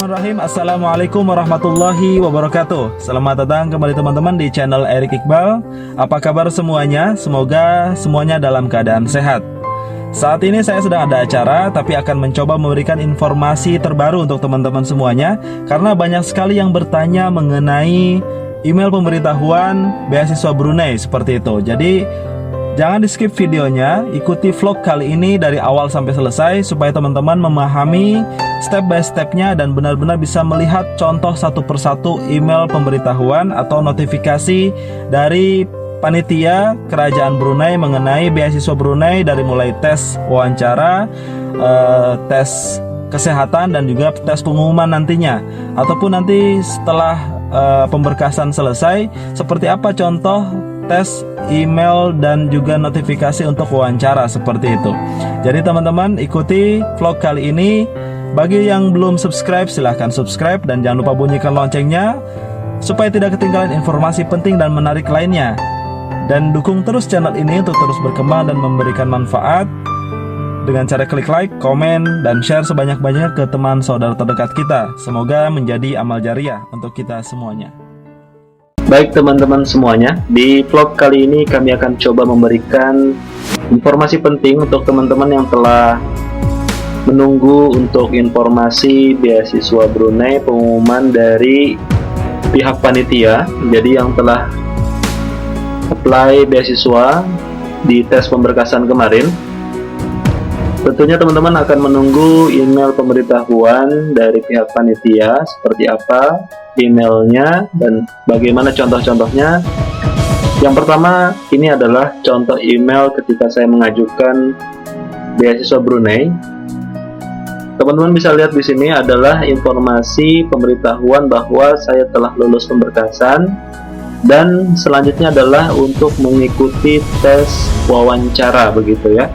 Bismillahirrahmanirrahim. Assalamualaikum warahmatullahi wabarakatuh. Selamat datang kembali teman-teman di channel Erik Iqbal. Apa kabar semuanya? Semoga semuanya dalam keadaan sehat. Saat ini saya sedang ada acara, tapi akan mencoba memberikan informasi terbaru untuk teman-teman semuanya, karena banyak sekali yang bertanya mengenai email pemberitahuan beasiswa Brunei seperti itu. Jadi jangan di skip videonya, ikuti vlog kali ini dari awal sampai selesai supaya teman-teman memahami step by stepnya dan benar-benar bisa melihat contoh satu persatu email pemberitahuan atau notifikasi dari panitia kerajaan Brunei mengenai beasiswa Brunei, dari mulai tes wawancara, tes kesehatan, dan juga tes pengumuman nantinya, ataupun nanti setelah pemberkasan selesai seperti apa contoh tes email dan juga notifikasi untuk wawancara seperti itu. Jadi teman-teman ikuti vlog kali ini. Bagi yang belum subscribe silahkan subscribe dan jangan lupa bunyikan loncengnya supaya tidak ketinggalan informasi penting dan menarik lainnya. Dan dukung terus channel ini untuk terus berkembang dan memberikan manfaat dengan cara klik like, komen, dan share sebanyak-banyaknya ke teman saudara terdekat kita. Semoga menjadi amal jariah untuk kita semuanya. Baik teman-teman semuanya, di vlog kali ini kami akan coba memberikan informasi penting untuk teman-teman yang telah menunggu untuk informasi beasiswa Brunei, pengumuman dari pihak panitia. Jadi yang telah apply beasiswa di tes pemberkasan kemarin, tentunya teman-teman akan menunggu email pemberitahuan dari pihak panitia seperti apa emailnya dan bagaimana contoh-contohnya. Yang pertama, ini adalah contoh email ketika saya mengajukan beasiswa Brunei. Teman-teman bisa lihat di sini adalah informasi pemberitahuan bahwa saya telah lulus pemberkasan, dan selanjutnya adalah untuk mengikuti tes wawancara begitu ya.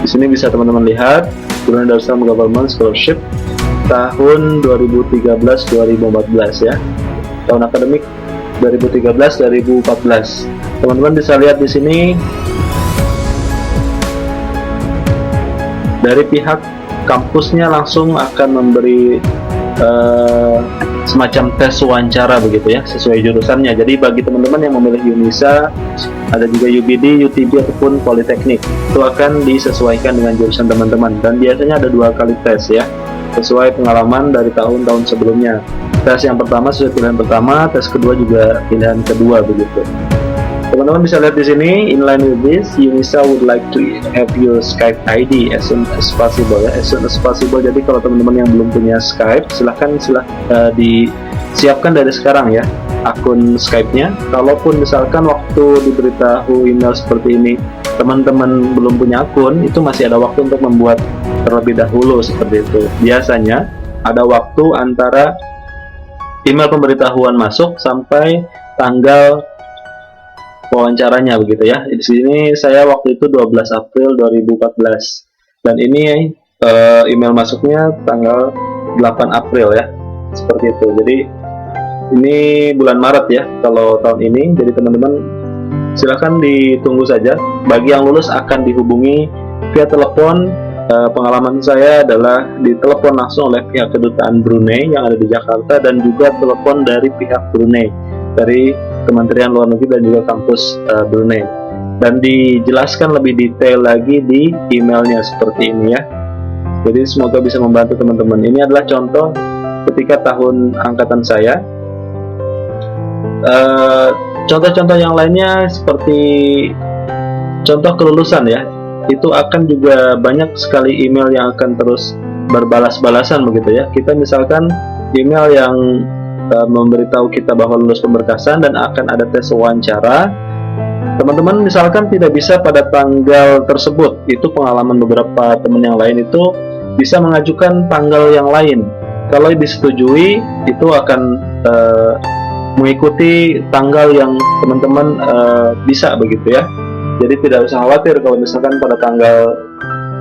Di sini bisa teman-teman lihat Brunei Darussalam Government Scholarship tahun 2013-2014 ya, tahun akademik 2013-2014. Teman-teman bisa lihat di sini dari pihak kampusnya langsung akan memberi semacam tes wawancara begitu ya, sesuai jurusannya. Jadi bagi teman-teman yang memilih Unisa, ada juga UBD, UTB ataupun Politeknik, itu akan disesuaikan dengan jurusan teman-teman, dan biasanya ada 2 kali tes ya, sesuai pengalaman dari tahun-tahun sebelumnya. Tes yang pertama sesuai pilihan pertama, tes kedua juga pilihan kedua begitu. Teman-teman bisa lihat di sini, in line with this, Unisa would like to have your Skype ID as soon as possible ya, as soon as possible. Jadi kalau teman-teman yang belum punya Skype, silahkan disiapkan dari sekarang ya akun Skype-nya. Kalaupun misalkan waktu diberitahu email seperti ini teman-teman belum punya akun, itu masih ada waktu untuk membuat terlebih dahulu seperti itu. Biasanya ada waktu antara email pemberitahuan masuk sampai tanggal wawancaranya begitu ya. Di sini saya waktu itu 12 April 2014, dan ini email masuknya tanggal 8 April ya, seperti itu. Jadi ini bulan Maret ya kalau tahun ini. Jadi teman-teman silahkan ditunggu saja. Bagi yang lulus akan dihubungi via telepon. Pengalaman saya adalah ditelepon langsung oleh pihak kedutaan Brunei yang ada di Jakarta, dan juga telepon dari pihak Brunei, dari Kementerian Luar Negeri dan juga kampus Brunei, dan dijelaskan lebih detail lagi di emailnya seperti ini ya. Jadi semoga bisa membantu teman-teman. Ini adalah contoh ketika tahun angkatan saya. Contoh-contoh yang lainnya seperti contoh kelulusan ya, itu akan juga banyak sekali email yang akan terus berbalas-balasan begitu ya. Kita misalkan email yang memberitahu kita bahwa lulus pemberkasan dan akan ada tes wawancara. Teman-teman misalkan tidak bisa pada tanggal tersebut, itu pengalaman beberapa teman yang lain itu bisa mengajukan tanggal yang lain. Kalau disetujui, itu akan mengikuti tanggal yang teman-teman bisa begitu ya. Jadi tidak usah khawatir kalau misalkan pada tanggal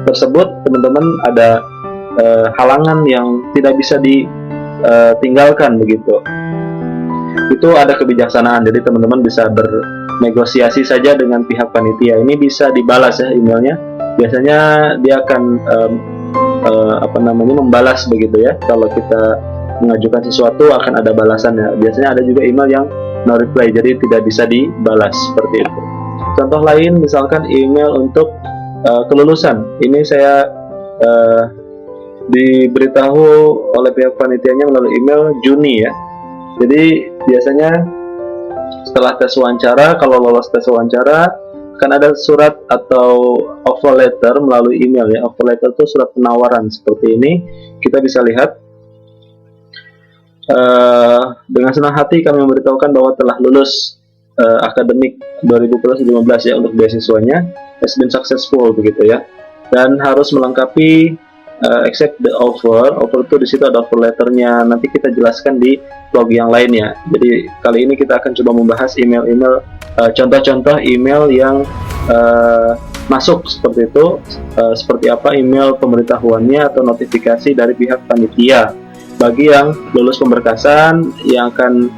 tersebut teman-teman ada halangan yang tidak bisa ditinggalkan begitu. Itu ada kebijaksanaan, jadi teman-teman bisa bernegosiasi saja dengan pihak panitia. Ini bisa dibalas ya emailnya. Biasanya dia akan membalas begitu ya. Kalau kita mengajukan sesuatu akan ada balasannya. Biasanya ada juga email yang no reply, jadi tidak bisa dibalas seperti itu. Contoh lain misalkan email untuk kelulusan. Ini saya diberitahu oleh pihak panitianya melalui email Juni ya. Jadi biasanya setelah tes wawancara, kalau lolos tes wawancara akan ada surat atau offer letter melalui email ya. Offer letter itu surat penawaran seperti ini. Kita bisa lihat dengan senang hati kami memberitahukan bahwa telah lulus akademik 2015 ya untuk beasiswanya, has been successful begitu ya, dan harus melengkapi accept the offer. Offer itu di situ ada offer letternya. Nanti kita jelaskan di vlog yang lainnya. Jadi kali ini kita akan coba membahas email-email contoh-contoh email yang masuk seperti itu, seperti apa email pemberitahuannya atau notifikasi dari pihak panitia bagi yang lulus pemberkasan yang akan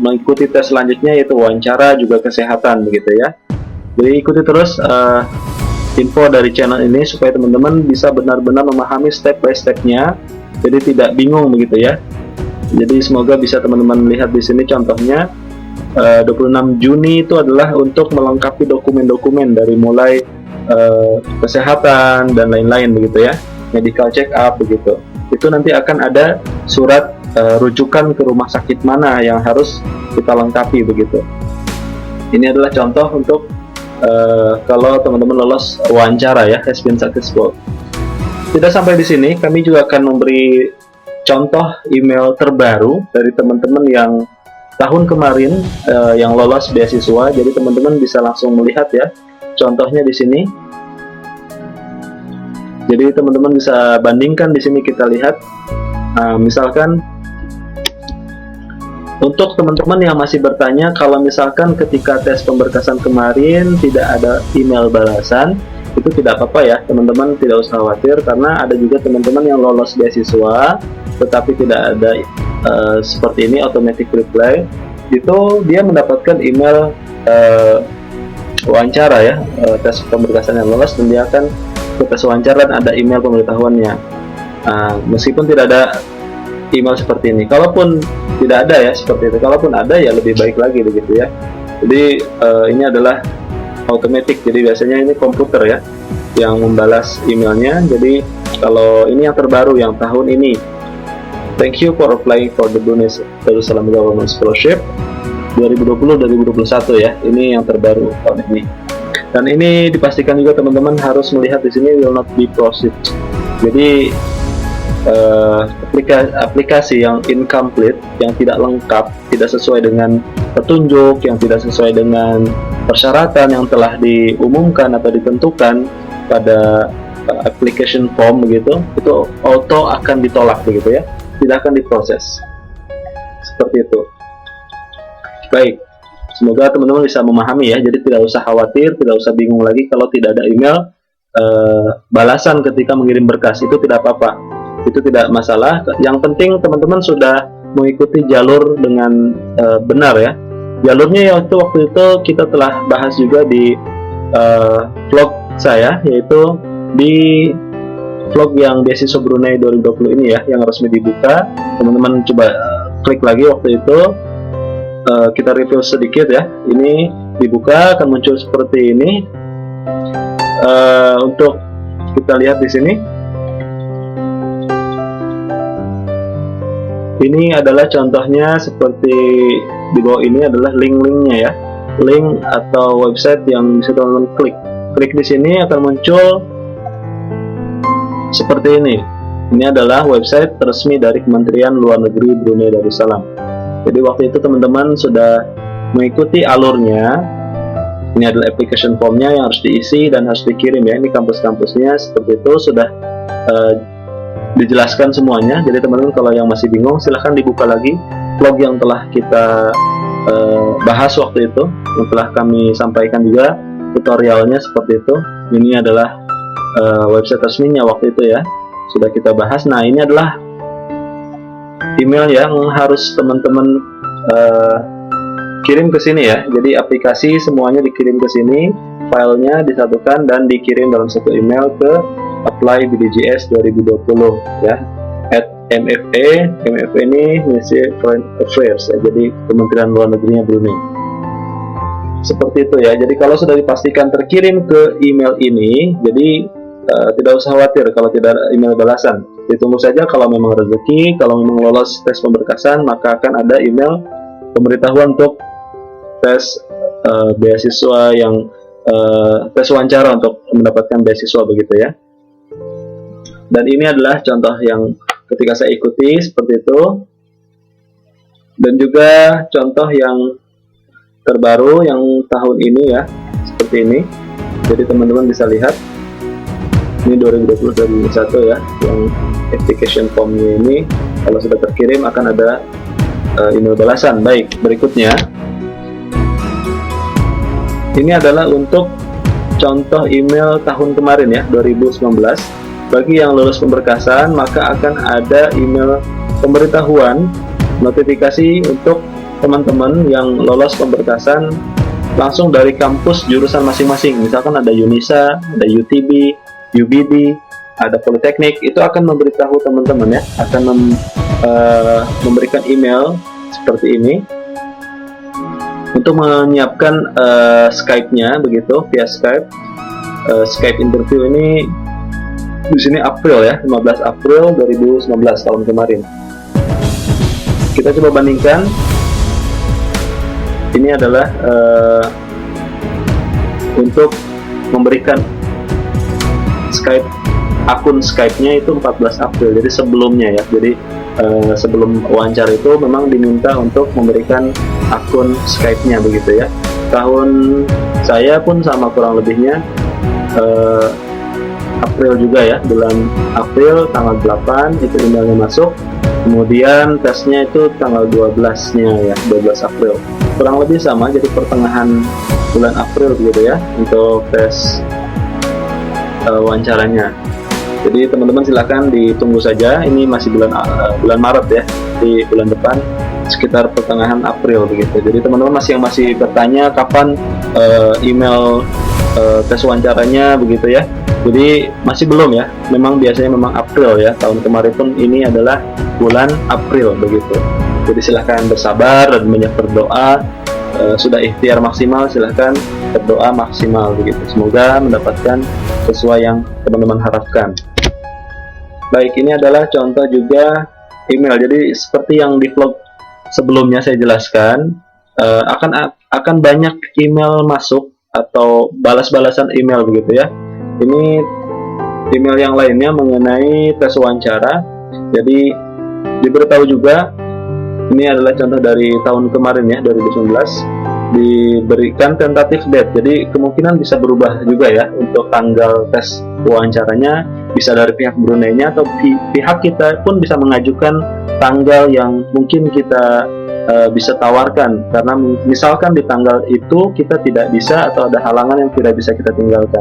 mengikuti tes selanjutnya, yaitu wawancara juga kesehatan begitu ya. Jadi ikuti terus info dari channel ini supaya teman-teman bisa benar-benar memahami step by stepnya, jadi tidak bingung begitu ya. Jadi semoga bisa teman-teman lihat di sini contohnya. 26 Juni itu adalah untuk melengkapi dokumen-dokumen dari mulai kesehatan dan lain-lain begitu ya, medical check up begitu. Itu nanti akan ada surat rujukan ke rumah sakit mana yang harus kita lengkapi begitu. Ini adalah contoh untuk kalau teman-teman lolos wawancara ya, has been successful. Tidak sampai di sini, kami juga akan memberi contoh email terbaru dari teman-teman yang tahun kemarin yang lolos beasiswa. Jadi teman-teman bisa langsung melihat ya contohnya di sini. Jadi teman-teman bisa bandingkan di sini, kita lihat misalkan untuk teman-teman yang masih bertanya, kalau misalkan ketika tes pemberkasan kemarin tidak ada email balasan, itu tidak apa-apa ya teman-teman, tidak usah khawatir, karena ada juga teman-teman yang lolos beasiswa tetapi tidak ada seperti ini automatic reply. Itu dia mendapatkan email wawancara ya, tes pemberkasan yang lolos, dan dia akan ke tes wawancara dan ada email pemberitahuannya. Meskipun tidak ada email seperti ini, kalaupun tidak ada ya seperti itu, kalaupun ada ya lebih baik lagi begitu ya. Jadi ini adalah automatic, jadi biasanya ini komputer ya yang membalas emailnya. Jadi kalau ini yang terbaru yang tahun ini, thank you for applying for the Brunei Darussalam Government Scholarship 2020-2021 ya, ini yang terbaru tahun ini. Dan ini dipastikan juga teman-teman harus melihat di sini will not be proceed. Jadi aplikasi yang incomplete, yang tidak lengkap, tidak sesuai dengan petunjuk, yang tidak sesuai dengan persyaratan yang telah diumumkan atau ditentukan pada application form begitu, itu auto akan ditolak begitu ya, tidak akan diproses seperti itu. Baik, semoga teman-teman bisa memahami ya. Jadi tidak usah khawatir, tidak usah bingung lagi kalau tidak ada email balasan ketika mengirim berkas, itu tidak apa-apa, itu tidak masalah. Yang penting teman-teman sudah mengikuti jalur dengan benar ya. Jalurnya waktu itu kita telah bahas juga di vlog saya, yaitu di vlog yang beasiswa Brunei 2020 ini ya, yang resmi dibuka. Teman-teman coba klik lagi waktu itu, kita review sedikit ya. Ini dibuka akan muncul seperti ini. Untuk kita lihat di sini, ini adalah contohnya seperti di bawah ini adalah link-linknya ya, link atau website yang bisa teman-teman klik di sini akan muncul seperti ini. Ini adalah website resmi dari Kementerian Luar Negeri Brunei Darussalam. Jadi waktu itu teman-teman sudah mengikuti alurnya. Ini adalah application formnya yang harus diisi dan harus dikirim ya. Ini kampus-kampusnya seperti itu, sudah dijelaskan semuanya. Jadi teman-teman kalau yang masih bingung, silahkan dibuka lagi vlog yang telah kita bahas waktu itu, yang telah kami sampaikan juga tutorialnya seperti itu. Ini adalah website resminya waktu itu ya, sudah kita bahas. Nah, ini adalah email yang harus teman-teman kirim ke sini ya. Jadi aplikasi semuanya dikirim ke sini, filenya disatukan dan dikirim dalam satu email ke apply BDJS 2020 ya, @MFA. MFA ini Ministry of Foreign Affairs ya, jadi Kementerian Luar Negerinya Brunei. Seperti itu ya. Jadi kalau sudah dipastikan terkirim ke email ini, jadi tidak usah khawatir kalau tidak ada email balasan. Ditunggu saja kalau memang rezeki, kalau memang lolos tes pemberkasan, maka akan ada email pemberitahuan untuk tes beasiswa yang tes wawancara untuk mendapatkan beasiswa begitu ya. Dan ini adalah contoh yang ketika saya ikuti seperti itu. Dan juga contoh yang terbaru yang tahun ini ya, seperti ini. Jadi teman-teman bisa lihat ini 2020-2021 ya, yang application formnya ini kalau sudah terkirim akan ada email balasan. Baik, berikutnya ini adalah untuk contoh email tahun kemarin ya, 2019. Bagi yang lulus pemberkasan maka akan ada email pemberitahuan notifikasi untuk teman-teman yang lolos pemberkasan langsung dari kampus jurusan masing-masing. Misalkan ada Unisa, ada UTB, UBD, ada Politeknik, itu akan memberitahu teman-teman ya, akan memberikan email seperti ini untuk menyiapkan Skype-nya begitu, via Skype. Skype interview ini di sini April ya, 15 April 2019 tahun kemarin. Kita coba bandingkan. Ini adalah untuk memberikan Skype, akun Skype-nya itu 14 April, jadi sebelumnya ya. Jadi sebelum wawancara itu memang diminta untuk memberikan akun Skype-nya begitu ya. Tahun saya pun sama kurang lebihnya April juga ya, bulan April tanggal 8 itu emailnya masuk. Kemudian tesnya itu tanggal 12-nya ya, 12 April. Kurang lebih sama, jadi pertengahan bulan April gitu ya untuk tes wawancaranya. Jadi teman-teman silakan ditunggu saja. Ini masih bulan Maret ya, di bulan depan sekitar pertengahan April begitu. Jadi teman-teman masih bertanya kapan email tes wawancaranya begitu ya. Jadi masih belum ya. Memang biasanya memang April ya. Tahun kemarin pun ini adalah bulan April begitu. Jadi silahkan bersabar dan banyak berdoa. Sudah ikhtiar maksimal, silahkan berdoa maksimal begitu. Semoga mendapatkan sesuai yang teman-teman harapkan. Baik, ini adalah contoh juga email. Jadi seperti yang di vlog sebelumnya saya jelaskan, akan banyak email masuk atau balas-balasan email begitu ya. Ini email yang lainnya mengenai tes wawancara. Jadi diberitahu juga, ini adalah contoh dari tahun kemarin ya, 2019, diberikan tentative date. Jadi kemungkinan bisa berubah juga ya untuk tanggal tes wawancaranya, bisa dari pihak Brunei-nya atau pihak kita pun bisa mengajukan tanggal yang mungkin kita bisa tawarkan, karena misalkan di tanggal itu kita tidak bisa atau ada halangan yang tidak bisa kita tinggalkan.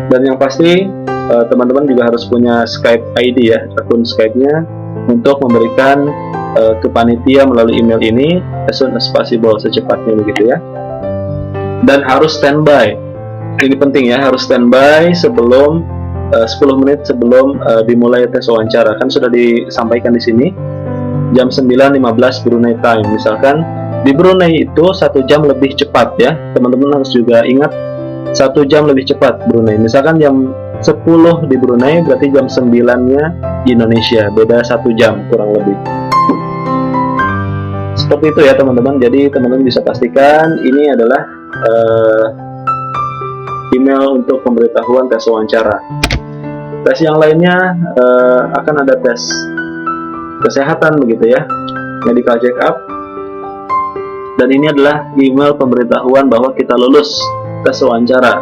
Dan yang pasti teman-teman juga harus punya Skype ID ya, akun Skype-nya, untuk memberikan ke panitia melalui email ini as soon as possible, secepatnya begitu ya. Dan harus standby. Ini penting ya, harus standby sebelum 10 menit sebelum dimulai tes wawancara. Kan sudah disampaikan di sini jam 9.15 Brunei time. Misalkan di Brunei itu 1 jam lebih cepat ya. Teman-teman harus juga ingat 1 jam lebih cepat Brunei. Misalkan jam 10 di Brunei berarti jam 9-nya di Indonesia, beda 1 jam kurang lebih. Seperti itu ya teman-teman. Jadi teman-teman bisa pastikan ini adalah email untuk pemberitahuan tes wawancara. Tes yang lainnya akan ada tes kesehatan begitu ya, medical check up. Dan ini adalah email pemberitahuan bahwa kita lulus tes wawancara.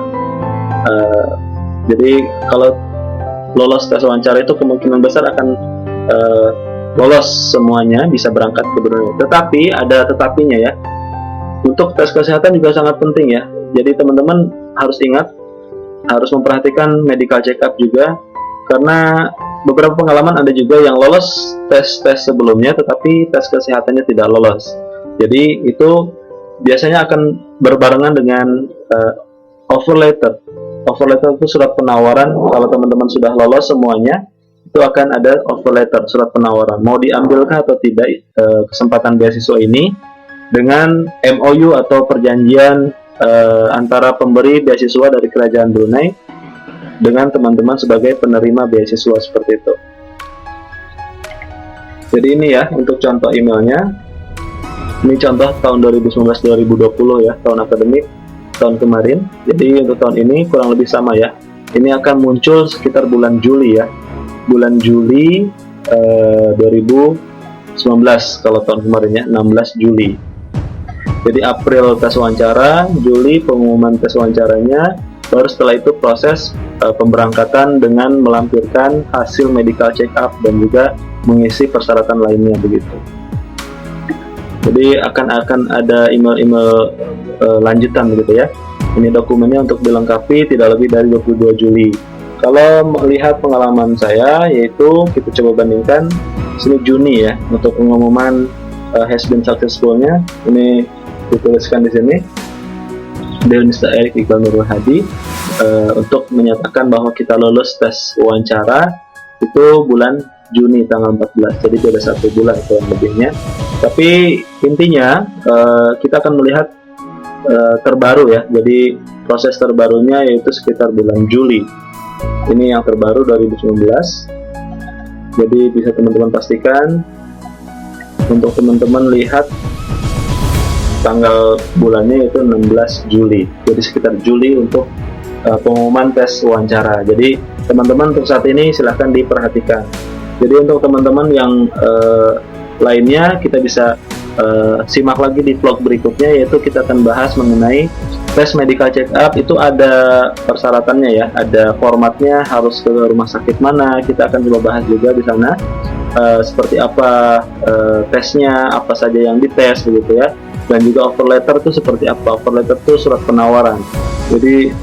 Jadi kalau lolos tes wawancara itu kemungkinan besar akan lolos semuanya, bisa berangkat ke Brunei. Tetapi ada tetapinya ya. Untuk tes kesehatan juga sangat penting ya. Jadi teman-teman harus ingat, harus memperhatikan medical check up juga, karena beberapa pengalaman ada juga yang lolos tes-tes sebelumnya tetapi tes kesehatannya tidak lolos. Jadi itu biasanya akan berbarengan dengan offer letter. Offer letter itu surat penawaran. Kalau teman-teman sudah lolos semuanya, itu akan ada offer letter, surat penawaran. Mau diambilkah atau tidak kesempatan beasiswa ini dengan MOU atau perjanjian antara pemberi beasiswa dari Kerajaan Brunei dengan teman-teman sebagai penerima beasiswa, seperti itu. Jadi ini ya untuk contoh emailnya. Ini contoh tahun 2019-2020 ya, tahun akademik tahun kemarin. Jadi untuk tahun ini kurang lebih sama ya. Ini akan muncul sekitar bulan Juli ya, bulan Juli 2019 kalau tahun kemarin ya, 16 Juli. Jadi April tes wawancara, Juli pengumuman tes wawancaranya, baru setelah itu proses pemberangkatan dengan melampirkan hasil medical check up dan juga mengisi persyaratan lainnya begitu. Jadi akan ada email-email lanjutan begitu ya. Ini dokumennya untuk dilengkapi tidak lebih dari 22 Juli. Kalau melihat pengalaman saya, yaitu kita coba bandingkan sini Juni ya untuk pengumuman has been successful-nya. Ini dituliskan di sini dari Mr. Erik Iqbal Nurul Hadi untuk menyatakan bahwa kita lulus tes wawancara itu bulan Juni tanggal 14. Jadi beda 1 bulan kurang lebihnya. Tapi intinya kita akan melihat terbaru ya. Jadi proses terbarunya yaitu sekitar bulan Juli. Ini yang terbaru 2019. Jadi bisa teman-teman pastikan untuk teman-teman lihat tanggal bulannya itu 16 Juli. Jadi sekitar Juli untuk pengumuman tes wawancara. Jadi teman-teman untuk saat ini silahkan diperhatikan. Jadi untuk teman-teman yang lainnya kita bisa simak lagi di vlog berikutnya, yaitu kita akan bahas mengenai tes medical check up. Itu ada persyaratannya ya, ada formatnya, harus ke rumah sakit mana. Kita akan coba bahas juga di sana seperti apa tesnya, apa saja yang dites begitu ya. Dan juga offer letter itu seperti apa. Offer letter itu surat penawaran. Jadi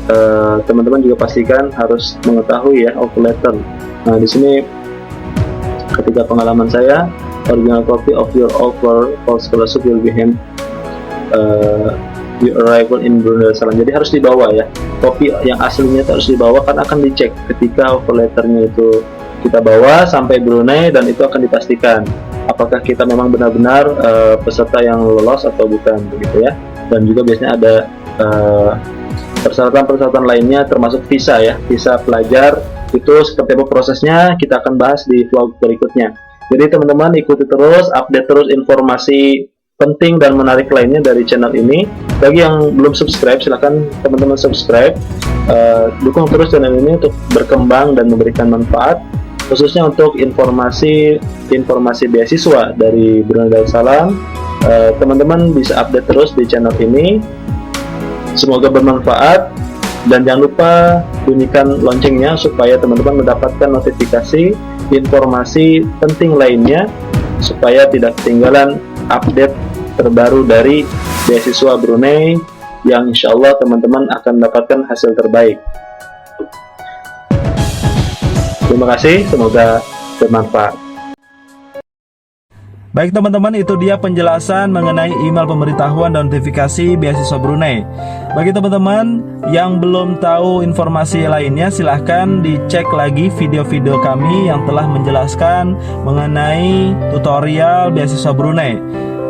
teman-teman juga pastikan harus mengetahui ya offer letter. Nah di sini ketika pengalaman saya, original copy of your offer for scholarship will be hand your arrival in Brunei Darussalam. Jadi harus dibawa ya, kopi yang aslinya itu harus dibawa, kan akan dicek ketika offer letternya itu kita bawa sampai Brunei, dan itu akan dipastikan apakah kita memang benar-benar peserta yang lolos atau bukan begitu ya. Dan juga biasanya ada persyaratan-persyaratan lainnya termasuk visa ya, visa pelajar. Itu seperti apa prosesnya kita akan bahas di vlog berikutnya. Jadi teman-teman ikuti terus, update terus informasi penting dan menarik lainnya dari channel ini. Bagi yang belum subscribe, silahkan teman-teman subscribe. Dukung terus channel ini untuk berkembang dan memberikan manfaat, khususnya untuk informasi beasiswa dari Brunei Darussalam. Teman-teman bisa update terus di channel ini. Semoga bermanfaat. Dan jangan lupa bunyikan loncengnya supaya teman-teman mendapatkan notifikasi informasi penting lainnya, supaya tidak ketinggalan update terbaru dari beasiswa Brunei yang insya Allah teman-teman akan mendapatkan hasil terbaik. Terima kasih, semoga bermanfaat. Baik teman-teman, itu dia penjelasan mengenai email pemberitahuan dan notifikasi beasiswa Brunei. Bagi teman-teman yang belum tahu informasi lainnya, silahkan dicek lagi video-video kami yang telah menjelaskan mengenai tutorial beasiswa Brunei.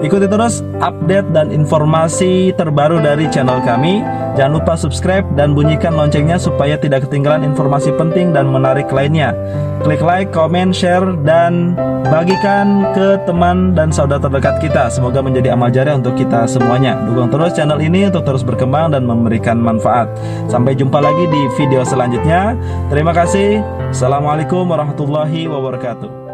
Ikuti terus update dan informasi terbaru dari channel kami. Jangan lupa subscribe dan bunyikan loncengnya supaya tidak ketinggalan informasi penting dan menarik lainnya. Klik like, comment, share, dan bagikan ke teman dan saudara terdekat kita. Semoga menjadi amal jariah untuk kita semuanya. Dukung terus channel ini untuk terus berkembang dan memberikan manfaat. Sampai jumpa lagi di video selanjutnya. Terima kasih. Assalamualaikum warahmatullahi wabarakatuh.